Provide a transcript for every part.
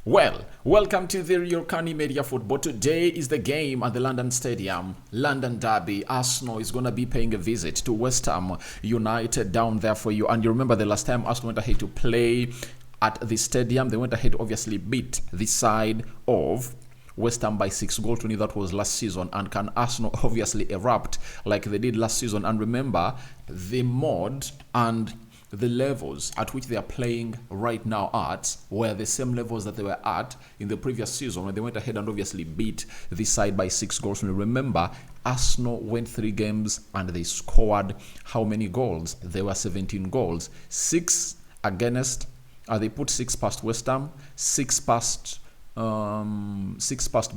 Well, welcome to the Rokani Media Football. Today is the game at the London Stadium, London Derby. Arsenal is going to be paying a visit to West Ham United down there for you. And you remember the last time Arsenal went ahead to play at the stadium, they went ahead to obviously beat the side of West Ham by 6-0. That was last season. And can Arsenal obviously erupt like they did last season? And remember, the mode and the levels at which they are playing right now at were the same levels that they were at in the previous season when they went ahead and obviously beat this side by 6 goals. And remember, Arsenal went 3 games and they scored how many goals? There were 17 goals. 6 against, they put 6 past West Ham, 6 past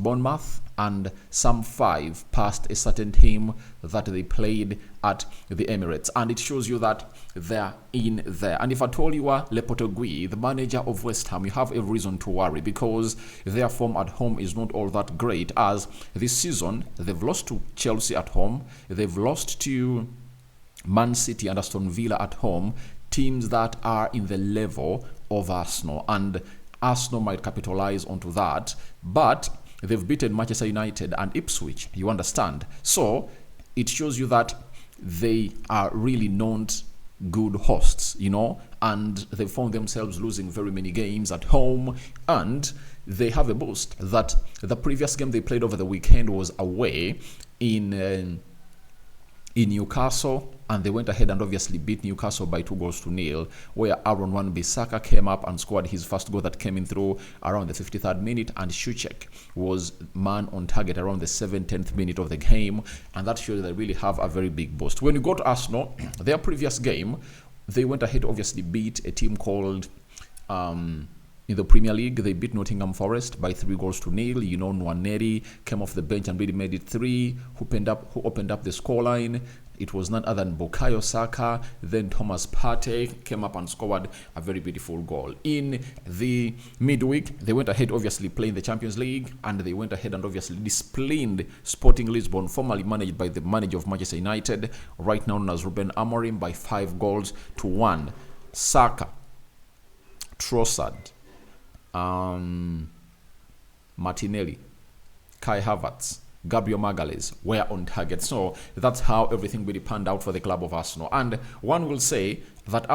Bournemouth, and some 5 past a certain team that they played at the Emirates. And it shows you that they're in there. And if I told you are Lopetegui, the manager of West Ham, you have a reason to worry because their form at home is not all that great. As this season, they've lost to Chelsea at home, they've lost to Man City and Aston Villa at home, teams that are in the level of Arsenal. And Arsenal might capitalize onto that, but they've beaten Manchester United and Ipswich, you understand? So it shows you that they are really not good hosts, and they found themselves losing very many games at home, and they have a boast that the previous game they played over the weekend was away in Newcastle, and they went ahead and obviously beat Newcastle by 2-0, where Aaron Saka came up and scored his first goal that came in through around the 53rd minute, and Soucek was man on target around the 10th minute of the game, and that shows they really have a very big boost. When you go to Arsenal, their previous game, they went ahead to obviously beat a team called in the Premier League. They beat Nottingham Forest by 3-0. Nwaneri came off the bench and really made it 3. Who opened up the scoreline? It was none other than Bukayo Saka. Then Thomas Partey came up and scored a very beautiful goal. In the midweek, they went ahead obviously playing the Champions League, and they went ahead and obviously disciplined Sporting Lisbon, formerly managed by the manager of Manchester United, right now known as Ruben Amorim, by 5-1. Saka, Trossard, Martinelli, Kai Havertz, Gabriel Magalhaes were on target. So that's how everything really panned out for the club of Arsenal. And one will say that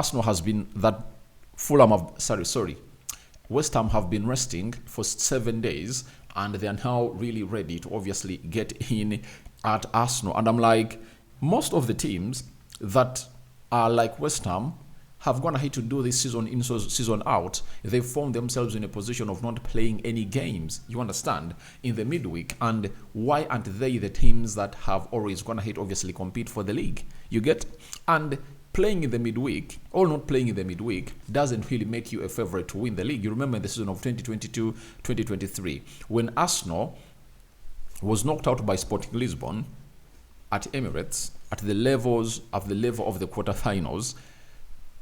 West Ham have been resting for 7 days, and they are now really ready to obviously get in at Arsenal. And I'm like, most of the teams that are like West Ham have gone ahead to do this season in, season out. They found themselves in a position of not playing any games, you understand, in the midweek. And why aren't they the teams that have always gone ahead obviously compete for the league? You get? And playing in the midweek or not playing in the midweek doesn't really make you a favorite to win the league. You remember in the season of 2022-2023 when Arsenal was knocked out by Sporting Lisbon at Emirates at the level of the quarterfinals.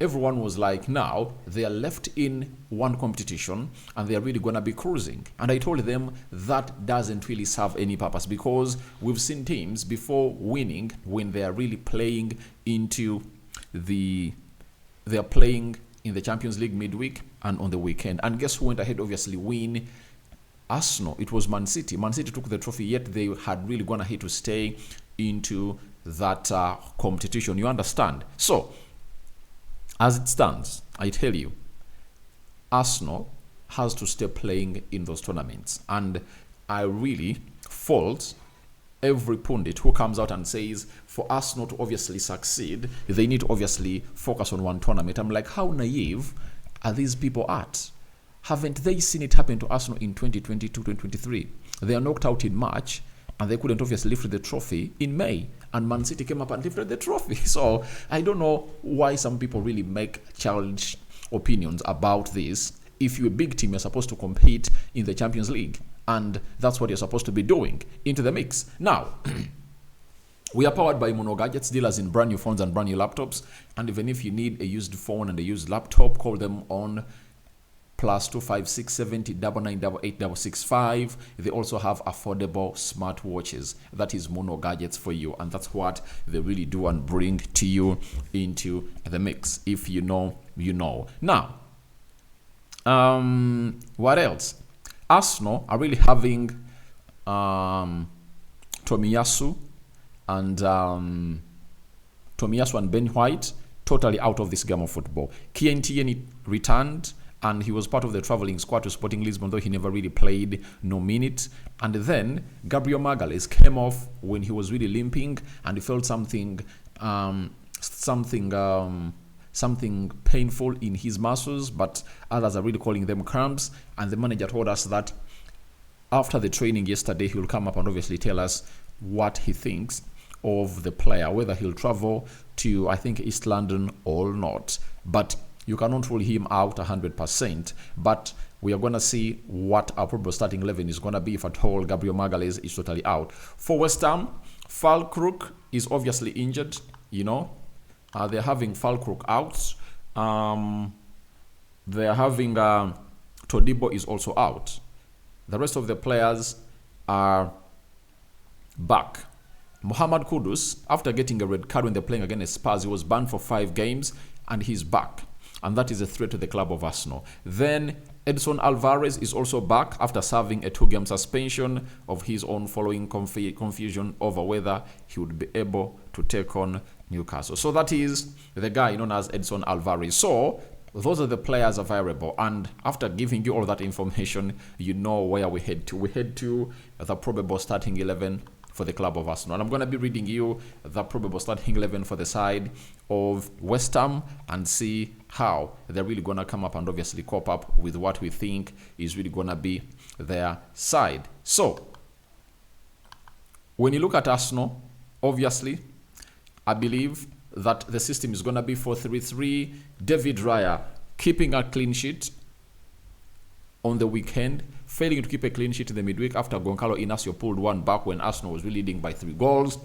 Everyone was like, now they are left in one competition and they are really going to be cruising. And I told them that doesn't really serve any purpose, because we've seen teams before winning when they are really playing they are playing in the Champions League midweek and on the weekend. And guess who went ahead obviously win? Arsenal. It was Man City. Man City took the trophy, yet they had really gone ahead to stay into that competition. You understand? So as it stands, I tell you, Arsenal has to stay playing in those tournaments. And I really fault every pundit who comes out and says for Arsenal to obviously succeed, they need to obviously focus on one tournament. I'm like, how naive are these people at? Haven't they seen it happen to Arsenal in 2022-2023? They are knocked out in March, and they couldn't obviously lift the trophy in May. And Man City came up and lifted the trophy. So I don't know why some people really make childish opinions about this. If you're a big team, you're supposed to compete in the Champions League. And that's what you're supposed to be doing into the mix. Now, we are powered by Mono Gadgets, dealers in brand new phones and brand new laptops. And even if you need a used phone and a used laptop, call them on +256 70 9988 665. They also have affordable smartwatches. That is Mono Gadgets for you, and that's what they really do and bring to you into the mix. If you know, you know. Now, what else? Arsenal are really having Tomiyasu and Ben White totally out of this game of football. Kieran Tierney returned and he was part of the travelling squad to Sporting Lisbon, though he never really played no minute. And then Gabriel Magalhaes came off when he was really limping and he felt something painful in his muscles, but others are really calling them cramps. And the manager told us that after the training yesterday, he will come up and obviously tell us what he thinks of the player, whether he'll travel to, I think, East London or not. But you cannot rule him out 100%. But we are going to see what our probable starting 11 is going to be if at all Gabriel Magalhaes is totally out. For West Ham, Falkirk is obviously injured, they're having Falkirk out. They're having Todibo is also out. The rest of the players are back. Mohamed Kudus, after getting a red card when they're playing against Spurs, he was banned for 5 games and he's back. And that is a threat to the club of Arsenal. Then Edson Alvarez is also back after serving a 2-game suspension of his own following confusion over whether he would be able to take on Newcastle. So that is the guy known as Edson Alvarez. So those are the players available. And after giving you all that information, you know where we head to. We head to the probable starting 11 for the club of Arsenal. And I'm going to be reading you the probable starting 11 for the side of West Ham and see how they're really going to come up and obviously cope up with what we think is really going to be their side. So, when you look at Arsenal, obviously, I believe that the system is going to be 4-3-3. David Raya keeping a clean sheet on the weekend, failing to keep a clean sheet in the midweek after Goncalo Inacio pulled one back when Arsenal was really leading by 3 goals.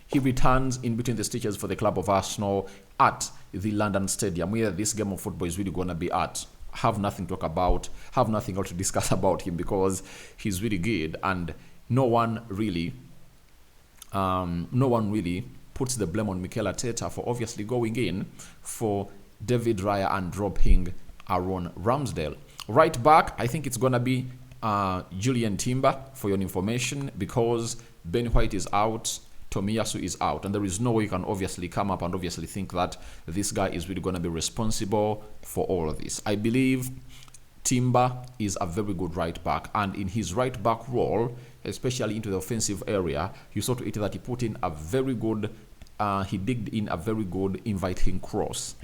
He returns in between the stitches for the club of Arsenal at the London Stadium, where this game of football is really going to be at. Have nothing to talk about, have nothing else to discuss about him because he's really good, and no one really puts the blame on Mikel Arteta for obviously going in for David Raya and dropping Aaron Ramsdale. Right back, I think it's going to be Julian Timber, for your information, because Ben White is out, Tomiyasu is out, and there is no way you can obviously come up and obviously think that this guy is really going to be responsible for all of this. I believe Timber is a very good right back, and in his right back role, especially into the offensive area, you saw to it that he put in a very good he digged in a very good inviting cross,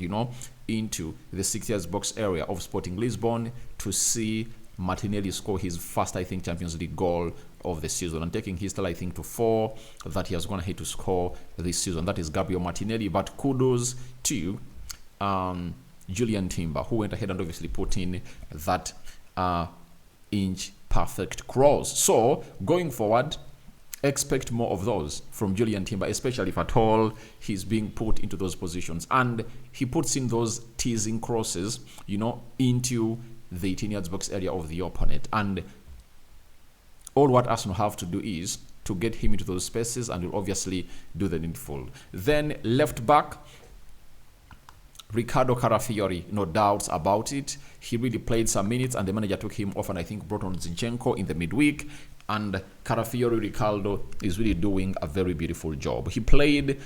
into the 6 years box area of Sporting Lisbon to see Martinelli score his first, I think, Champions League goal of the season, and taking his still, I think, to 4 that he has gone ahead to score this season. That is Gabriel Martinelli, but kudos to Julian Timber, who went ahead and obviously put in that inch perfect cross. So going forward, expect more of those from Julian Timber, especially if at all he's being put into those positions. And he puts in those teasing crosses, into the 18 yards box area of the opponent. And all what Arsenal have to do is to get him into those spaces, and will obviously do the needful. Then left back, Ricardo Carafiori, no doubts about it. He really played some minutes, and the manager took him off and I think brought on Zinchenko in the midweek. And Carafiori Ricardo is really doing a very beautiful job. He played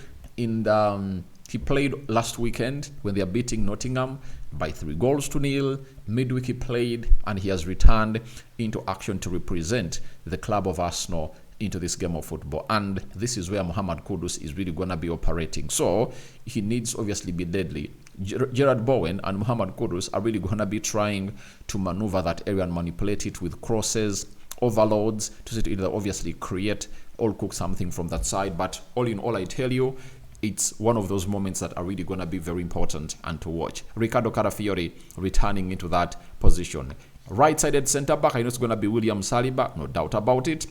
last weekend when they are beating Nottingham by 3-0. Midweek he played, and he has returned into action to represent the club of Arsenal into this game of football. And this is where Mohamed Kudus is really going to be operating. So he needs obviously be deadly. Gerard Bowen and Mohamed Kudus are really going to be trying to maneuver that area and manipulate it with crosses, overloads, to see to either obviously create or cook something from that side. But all in all, I tell you, it's one of those moments that are really going to be very important and to watch. Ricardo Carafiori returning into that position. Right-sided centre-back, I know it's going to be William Saliba, no doubt about it.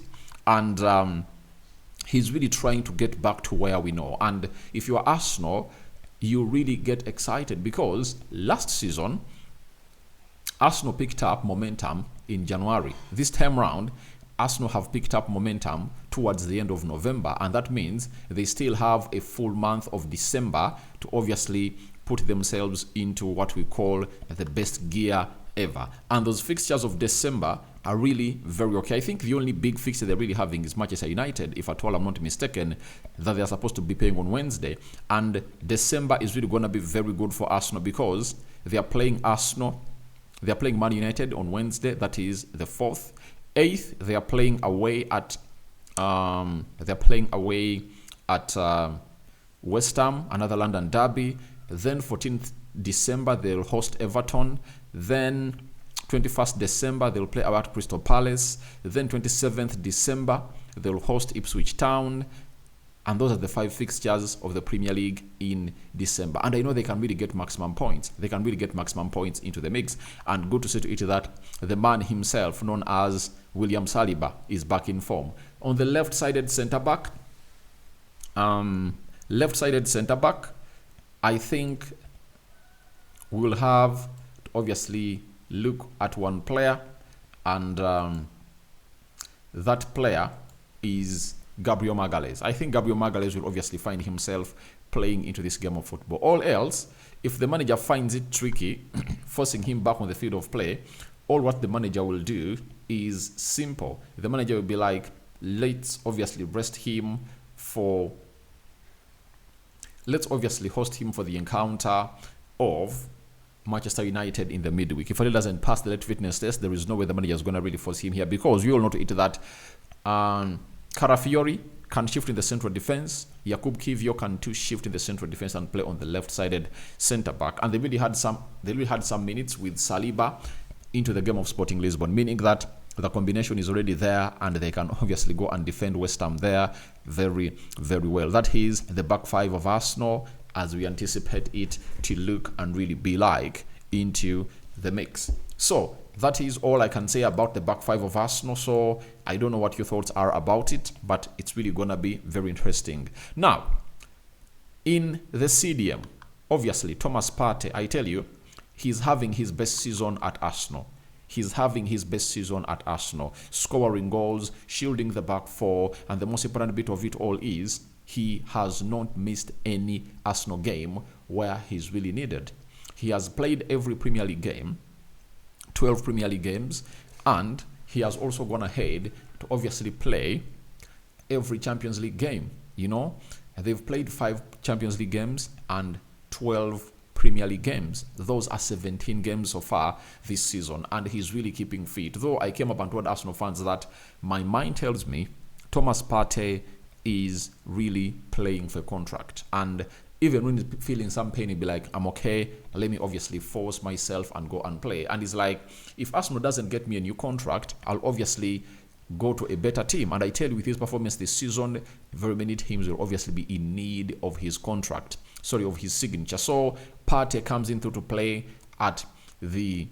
And he's really trying to get back to where we know. And if you're Arsenal, you really get excited because last season, Arsenal picked up momentum in January. This time round, Arsenal have picked up momentum towards the end of November, and that means they still have a full month of December to obviously put themselves into what we call the best gear ever. And those fixtures of December are really very okay. I think the only big fixture they're really having is Manchester United, if at all I'm not mistaken, that they're supposed to be playing on Wednesday. And December is really going to be very good for Arsenal because they are playing Man United on Wednesday, that is the 4th. 8th, they are playing away at West Ham, another London derby. Then 14th December, they'll host Everton. Then 21st December, they'll play away at Crystal Palace. Then 27th December, they'll host Ipswich Town. And those are the 5 fixtures of the Premier League in December. And I know they can really get maximum points. They can really get maximum points into the mix. And good to see to it that the man himself, known as William Saliba, is back in form. On the left-sided centre-back, I think we'll have to obviously look at one player, and that player is Gabriel Magalhaes. I think Gabriel Magalhaes will obviously find himself playing into this game of football. All else, if the manager finds it tricky, forcing him back on the field of play, all what the manager will do is simple. The manager will be like, let's obviously host him for the encounter of Manchester United in the midweek. If he doesn't pass the late fitness test, there is no way the manager is going to really force him here, because we all know to it that Carafiori can shift in the central defense. Jakub Kiwior can too shift in the central defense and play on the left-sided centre-back. And they really had some minutes with Saliba into the game of Sporting Lisbon, meaning that the combination is already there and they can obviously go and defend West Ham there very, very well. That is the back 5 of Arsenal as we anticipate it to look and really be like into the mix. So that is all I can say about the back 5 of Arsenal. So I don't know what your thoughts are about it, but it's really going to be very interesting. Now, in the CDM, obviously, Thomas Partey, I tell you, he's having his best season at Arsenal. Scoring goals, shielding the back 4, and the most important bit of it all is he has not missed any Arsenal game where he's really needed. He has played every Premier League game, 12 Premier League games, and he has also gone ahead to obviously play every Champions League game. You know, they've played 5 Champions League games and 12 Premier League games. Those are 17 games so far this season, and he's really keeping fit. Though I came up and told Arsenal fans that my mind tells me Thomas Partey is really playing for a contract, and even when he's feeling some pain, he'll be like, I'm okay, let me obviously force myself and go and play. And he's like, if Arsenal doesn't get me a new contract, I'll obviously go to a better team. And I tell you, with his performance this season, very many teams will obviously be in need of his signature. So Partey comes in to play at the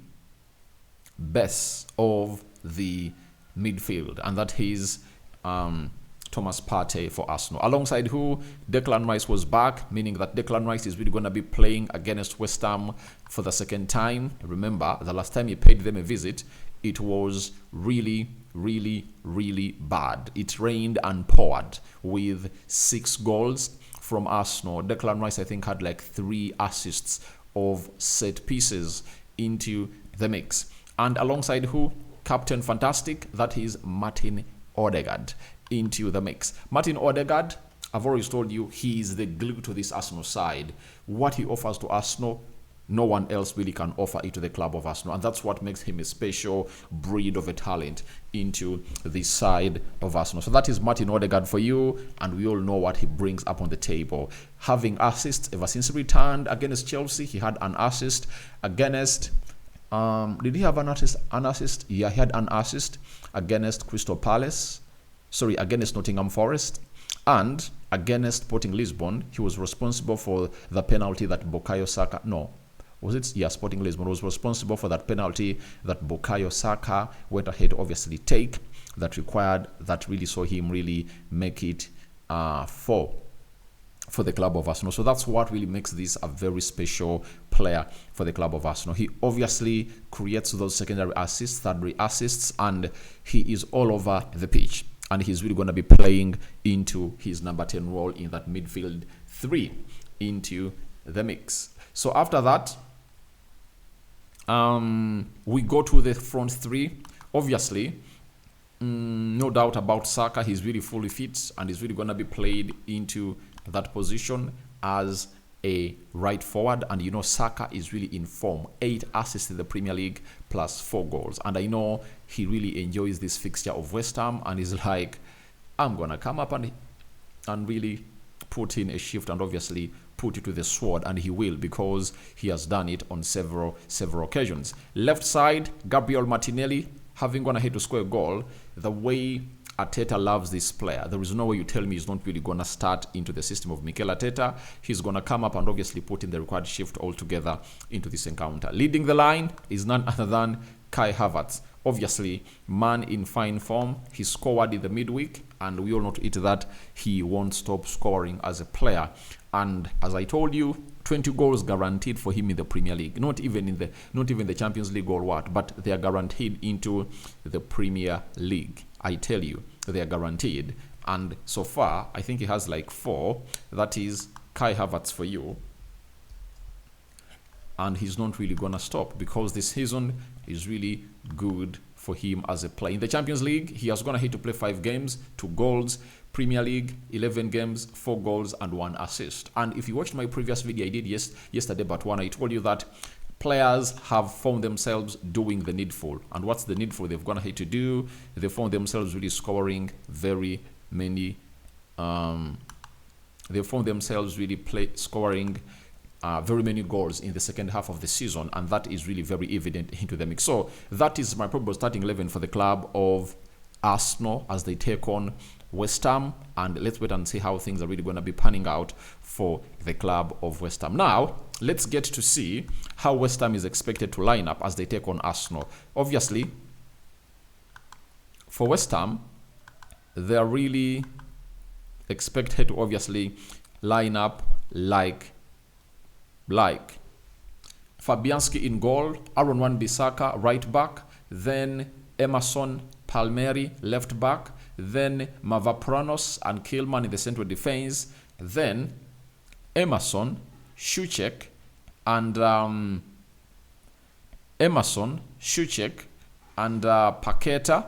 best of the midfield, and that is Thomas Partey for Arsenal. Alongside who? Declan Rice was back, meaning that Declan Rice is really going to be playing against West Ham for the second time. Remember, the last time he paid them a visit, it was really, really, really bad. It rained and poured with 6 goals from Arsenal. Declan Rice, I think, had like 3 assists of set pieces into the mix. And alongside who? Captain Fantastic, that is Martin Odegaard into the mix. Martin Odegaard, I've always told you, he is the glue to this Arsenal side. What he offers to Arsenal, no one else really can offer it to the club of Arsenal, and that's what makes him a special breed of a talent into the side of Arsenal. So that is Martin Odegaard for you, and we all know what he brings up on the table. Having assists ever since he returned against Chelsea, he had an assist against did he have an assist? Yeah, he had an assist against against Nottingham Forest, and against Sporting Lisbon, he was responsible for the penalty that Bukayo Saka, Sporting Lisbon was responsible for that penalty that Bukayo Saka went ahead to obviously take, that really saw him really make it for the club of Arsenal. So that's what really makes this a very special player for the club of Arsenal. He obviously creates those secondary assists, thirdary assists, and he is all over the pitch. And he's really going to be playing into his number 10 role in that midfield 3 into the mix. So after that, we go to the front 3 Obviously, no doubt about Saka. He's really fully fit and he's really going to be played into that position as a right forward. And you know, Saka is really in form. 8 assists in the Premier League plus 4 goals. And I know he really enjoys this fixture of West Ham and he's like, I'm going to come up and really put in a shift and obviously put it to the sword, and he will, because he has done it on several occasions. Left side, Gabriel Martinelli, having gone ahead to score a goal. The way Arteta loves this player, there is no way you tell me he's not really going to start into the system of Mikel Arteta. He's going to come up and obviously put in the required shift altogether into this encounter. Leading the line is none other than Kai Havertz. Obviously, man in fine form. He scored in the midweek, and we all know to it that he won't stop scoring as a player. And as I told you, 20 goals guaranteed for him in the Premier League. Not even the Champions League or what, but they are guaranteed into the Premier League. I tell you, they are guaranteed. And so far, I think he has like 4. That is Kai Havertz for you. And he's not really going to stop, because this season is really good for him as a player. In the Champions League, he has gone ahead to play 5 games, 2 goals. Premier League, 11 games, 4 goals and 1 assist. And if you watched my previous video I did yesterday, but one, I told you that players have found themselves doing the needful. And what's the needful they've gone ahead to do? They found themselves really scoring very many. They found themselves really scoring very many goals in the second half of the season, and that is really very evident into the mix. So that is my probable starting 11 for the club of Arsenal as they take on West Ham, and let's wait and see how things are really going to be panning out for the club of West Ham. Now, let's get to see how West Ham is expected to line up as they take on Arsenal. Obviously, for West Ham, they are really expected to obviously line up like Fabianski in goal, Aaron Wan-Bissaka right back, then Emerson Palmieri left back, then Mavropanos and Kilman in the central defense, then Emerson, Souček, and Paqueta,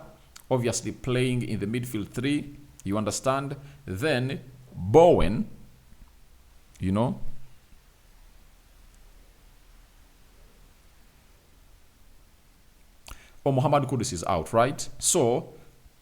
obviously playing in the midfield 3, you understand? Then Bowen, you know, Mohamed Kudus is out, right? So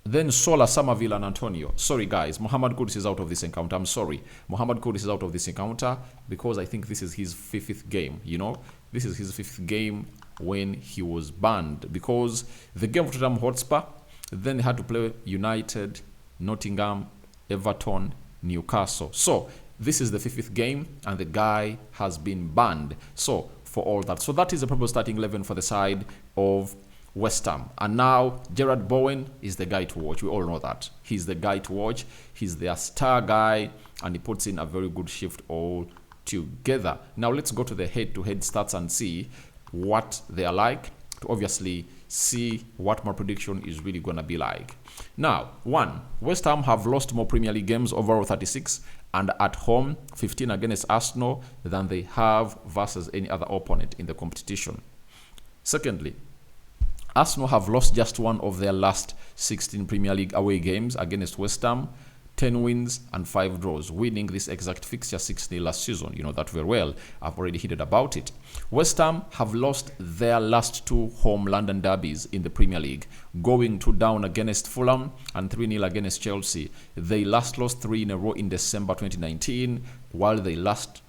then Sola, Somerville, and Antonio. Sorry, guys. Mohamed Kudus is out of this encounter. I'm sorry. Mohamed Kudus is out of this encounter because I think this is his 5th game, you know. This is his 5th game when he was banned, because the game for Tottenham Hotspur, then they had to play United, Nottingham, Everton, Newcastle. So this is the 5th game, and the guy has been banned. So for all that. So that is the probable starting 11 for the side of West Ham. And now Gerard Bowen is the guy to watch. We all know that. He's the guy to watch. He's their star guy, and he puts in a very good shift all together. Now let's go to the head-to-head stats and see what they are like, to obviously see what my prediction is really going to be like. Now, 1, West Ham have lost more Premier League games, overall 36, and at home 15 against Arsenal, than they have versus any other opponent in the competition. Secondly, Arsenal have lost just 1 of their last 16 Premier League away games against West Ham, 10 wins and 5 draws, winning this exact fixture 6-0 last season. You know that very well. I've already hinted about it. West Ham have lost their last 2 home London derbies in the Premier League, going 2 down against Fulham and 3-0 against Chelsea. They last lost 3 in a row in December 2019, while they last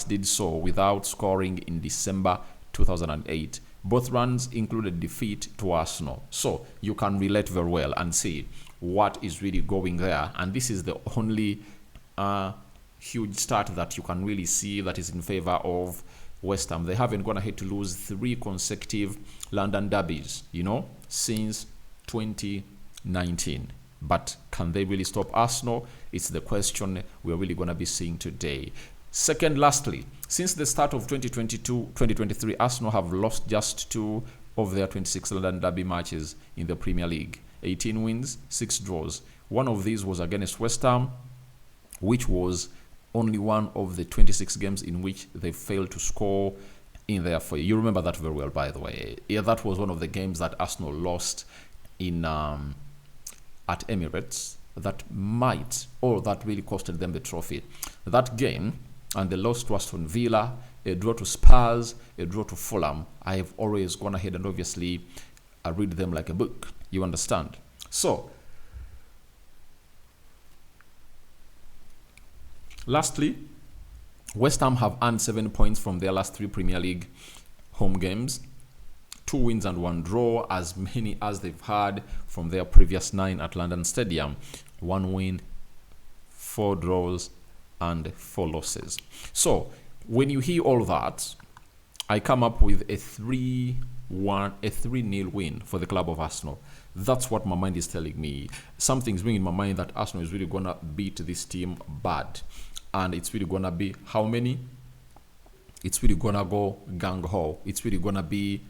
did so without scoring in December 2008. Both runs included defeat to Arsenal. So you can relate very well and see what is really going there. And this is the only huge start that you can really see that is in favor of West Ham. They haven't gone ahead to lose 3 consecutive London derbies, you know, since 2019. But can they really stop Arsenal? It's the question we're really going to be seeing today. Second, lastly, since the start of 2022-2023, Arsenal have lost just 2 of their 26 London derby matches in the Premier League. 18 wins, 6 draws. One of these was against West Ham, which was only one of the 26 games in which they failed to score in there for you. You remember that very well, by the way. Yeah, that was one of the games that Arsenal lost in at Emirates that might, or that really costed them the trophy. That game, and they lost to Aston Villa, a draw to Spurs, a draw to Fulham. I have always gone ahead and obviously read them like a book. You understand? So, lastly, West Ham have earned 7 points from their last 3 Premier League home games. 2 wins and 1 draw, as many as they've had from their previous 9 at London Stadium. 1 win, 4 draws, and 4 losses. So, when you hear all that, I come up with a 3-0 win for the club of Arsenal. That's what my mind is telling me. Something's ringing in my mind that Arsenal is really going to beat this team bad. And it's really going to be how many? It's really going to go gang-ho. It's really going to be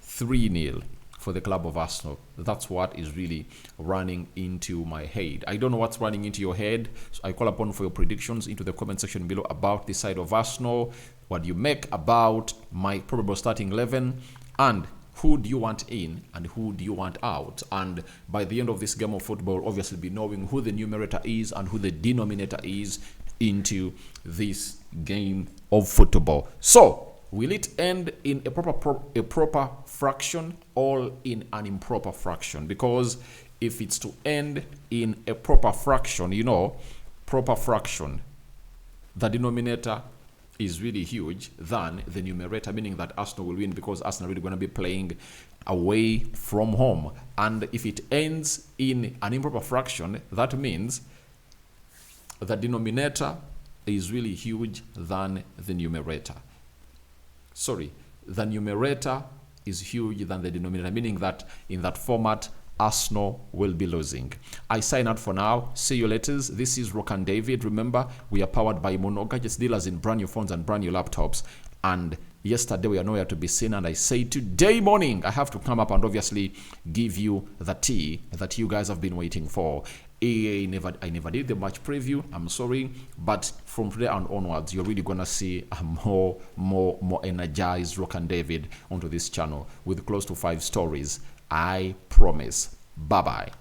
3-0 for the club of Arsenal. That's what is really running into my head. I don't know what's running into your head. So I call upon for your predictions into the comment section below about the side of Arsenal. What do you make about my probable starting 11? And who do you want in and who do you want out? And by the end of this game of football, obviously be knowing who the numerator is and who the denominator is into this game of football. So, will it end in a proper fraction or in an improper fraction? Because if it's to end in a proper fraction, you know, proper fraction, the denominator is really huge than the numerator, meaning that Arsenal will win because Arsenal are really going to be playing away from home. And if it ends in an improper fraction, that means the denominator is really huge than the numerator. Sorry, the numerator is huge than the denominator, meaning that in that format, Arsenal will be losing. I sign out for now. See you later. This is Rokani David. Remember, we are powered by Mono Gadgets, dealers in brand new phones and brand new laptops. And yesterday we are nowhere to be seen, and I say today morning I have to come up and obviously give you the tea that you guys have been waiting for. I never did the match preview, I'm sorry, but from today on onwards you're really gonna see a more energized Rokani David onto this channel with close to 5 stories. I promise. Bye bye.